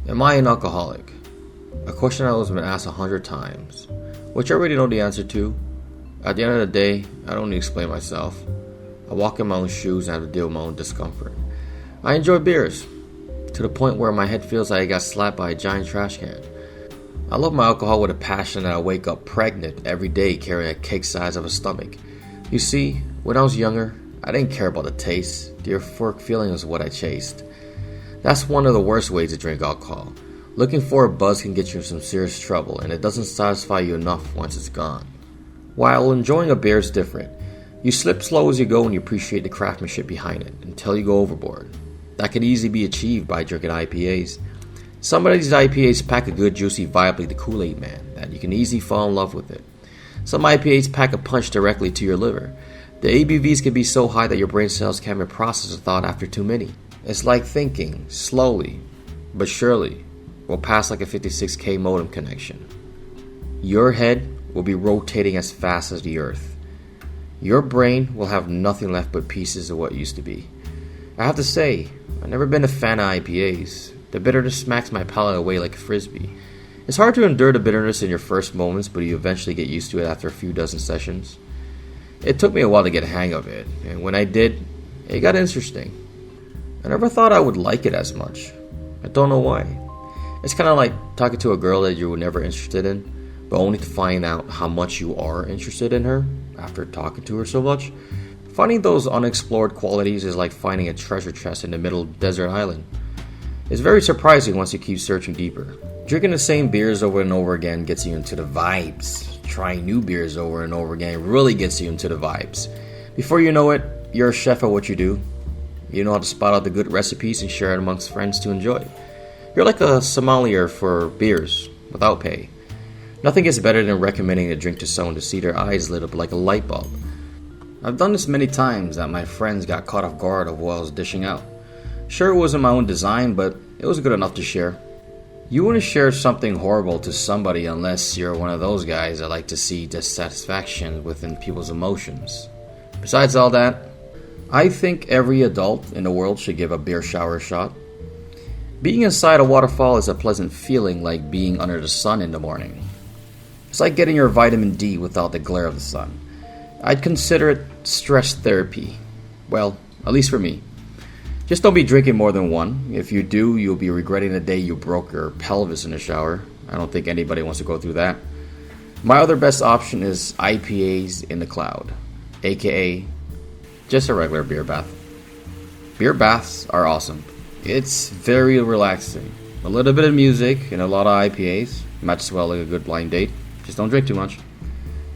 Am I an alcoholic? A question I was been asked 100 times, which I already know the answer to. At the end of the day, I don't need to explain myself. I walk in my own shoes and have to deal with my own discomfort. I enjoy beers, to the point where my head feels like I got slapped by a giant trash can. I love my alcohol with a passion that I wake up pregnant every day carrying a cake size of a stomach. You see, when I was younger, I didn't care about the taste. The euphoric feeling was what I chased. That's one of the worst ways to drink alcohol. Looking for a buzz can get you in some serious trouble, and it doesn't satisfy you enough once it's gone. While enjoying a beer is different, you slip slow as you go and you appreciate the craftsmanship behind it until you go overboard. That can easily be achieved by drinking IPAs. Some of these IPAs pack a good juicy vibe like the Kool-Aid Man, that you can easily fall in love with it. Some IPAs pack a punch directly to your liver. The ABVs can be so high that your brain cells can't even process a thought after too many. It's like thinking, slowly, but surely, will pass like a 56K modem connection. Your head will be rotating as fast as the earth. Your brain will have nothing left but pieces of what used to be. I have to say, I've never been a fan of IPAs. The bitterness smacks my palate away like a frisbee. It's hard to endure the bitterness in your first moments, but you eventually get used to it after a few dozen sessions. It took me a while to get a hang of it, and when I did, it got interesting. I never thought I would like it as much. I don't know why. It's kind of like talking to a girl that you were never interested in, but only to find out how much you are interested in her after talking to her so much. Finding those unexplored qualities is like finding a treasure chest in the middle of a desert island. It's very surprising once you keep searching deeper. Drinking the same beers over and over again gets you into the vibes. Trying new beers over and over again really gets you into the vibes. Before you know it, you're a chef at what you do. You know how to spot out the good recipes and share it amongst friends to enjoy. You're like a sommelier for beers, without pay. Nothing is better than recommending a drink to someone to see their eyes lit up like a light bulb. I've done this many times that my friends got caught off guard of what I was dishing out. Sure, it wasn't my own design, but it was good enough to share. You wouldn't share something horrible to somebody unless you're one of those guys that like to see dissatisfaction within people's emotions. Besides all that, I think every adult in the world should give a beer shower a shot. Being inside a waterfall is a pleasant feeling, like being under the sun in the morning. It's like getting your vitamin D without the glare of the sun. I'd consider it stress therapy. Well, at least for me. Just don't be drinking more than one. If you do, you'll be regretting the day you broke your pelvis in the shower. I don't think anybody wants to go through that. My other best option is IPAs in the cloud, aka just a regular beer bath. Beer baths are awesome. It's very relaxing. A little bit of music and a lot of IPAs matches well like a good blind date. Just don't drink too much.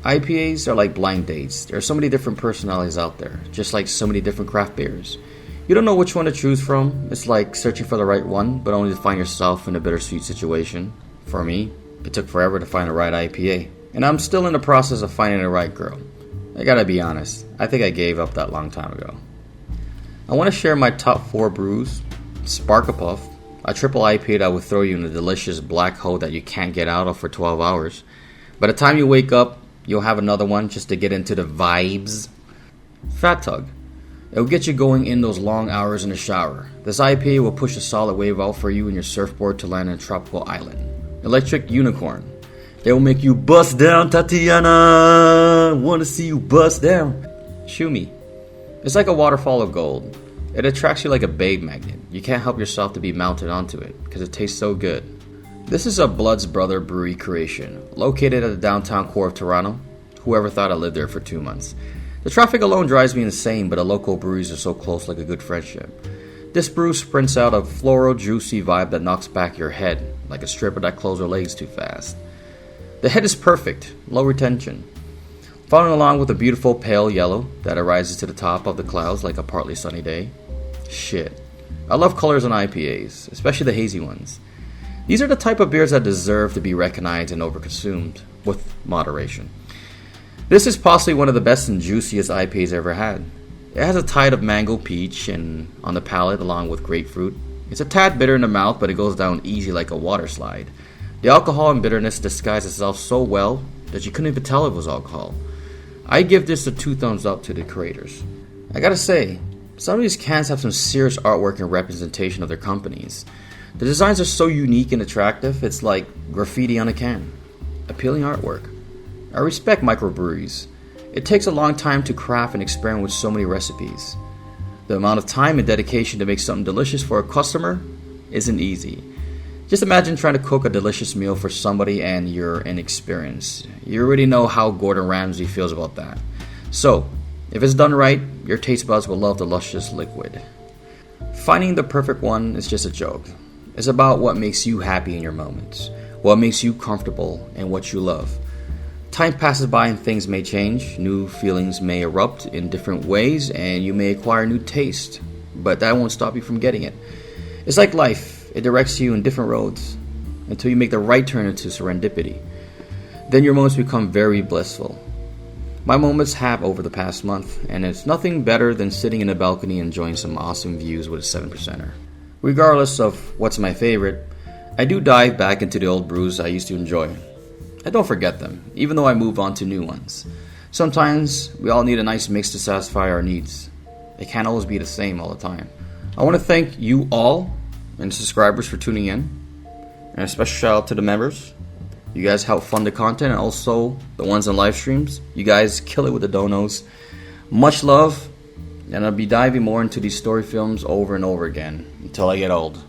IPAs are like blind dates. There are so many different personalities out there, just like so many different craft beers. You don't know which one to choose from. It's like searching for the right one, but only to find yourself in a bittersweet situation. For me, it took forever to find the right IPA, and I'm still in the process of finding the right girl. I gotta be honest, I think I gave up that long time ago. I want to share my top 4 brews. Spark Puff, a triple IPA that will throw you in a delicious black hole that you can't get out of for 12 hours. By the time you wake up, you'll have another one just to get into the vibes. Fat Tug. It will get you going in those long hours in the shower. This IPA will push a solid wave out for you and your surfboard to land on a tropical island. Electric Unicorn. It will make you bust down, Tatiana. Wanna see you bust down. Shumi. It's like a waterfall of gold. It attracts you like a babe magnet. You can't help yourself to be mounted onto it because it tastes so good. This is a Blood's Brother brewery creation, located at the downtown core of Toronto. Whoever thought I lived there for 2 months. The traffic alone drives me insane, but the local breweries are so close like a good friendship. This brew sprints out a floral, juicy vibe that knocks back your head, like a stripper that closes her legs too fast. The head is perfect, low retention. Following along with a beautiful pale yellow that arises to the top of the clouds like a partly sunny day. Shit. I love colors on IPAs, especially the hazy ones. These are the type of beers that deserve to be recognized and overconsumed, with moderation. This is possibly one of the best and juiciest IPAs I've ever had. It has a tide of mango peach and on the palate along with grapefruit. It's a tad bitter in the mouth, but it goes down easy like a water slide. The alcohol and bitterness disguise itself so well that you couldn't even tell it was alcohol. I give this a 2 thumbs up to the creators. I gotta say, some of these cans have some serious artwork and representation of their companies. The designs are so unique and attractive, it's like graffiti on a can. Appealing artwork. I respect microbreweries. It takes a long time to craft and experiment with so many recipes. The amount of time and dedication to make something delicious for a customer isn't easy. Just imagine trying to cook a delicious meal for somebody and you're inexperienced. You already know how Gordon Ramsay feels about that. So, if it's done right, your taste buds will love the luscious liquid. Finding the perfect one is just a joke. It's about what makes you happy in your moments, what makes you comfortable, and what you love. Time passes by and things may change, new feelings may erupt in different ways, and you may acquire new taste, but that won't stop you from getting it. It's like life, it directs you in different roads until you make the right turn into serendipity. Then your moments become very blissful. My moments have over the past month, and it's nothing better than sitting in a balcony enjoying some awesome views with a 7%er. Regardless of what's my favorite, I do dive back into the old brews I used to enjoy. I don't forget them, even though I move on to new ones. Sometimes we all need a nice mix to satisfy our needs. It can't always be the same all the time. I want to thank you all and subscribers for tuning in, and a special shout out to the members. You guys help fund the content, and also the ones on live streams. You guys kill it with the donos. Much love. And I'll be diving more into these story films over and over again until I get old.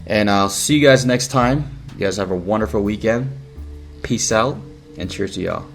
And I'll see you guys next time. You guys have a wonderful weekend. Peace out and cheers to y'all.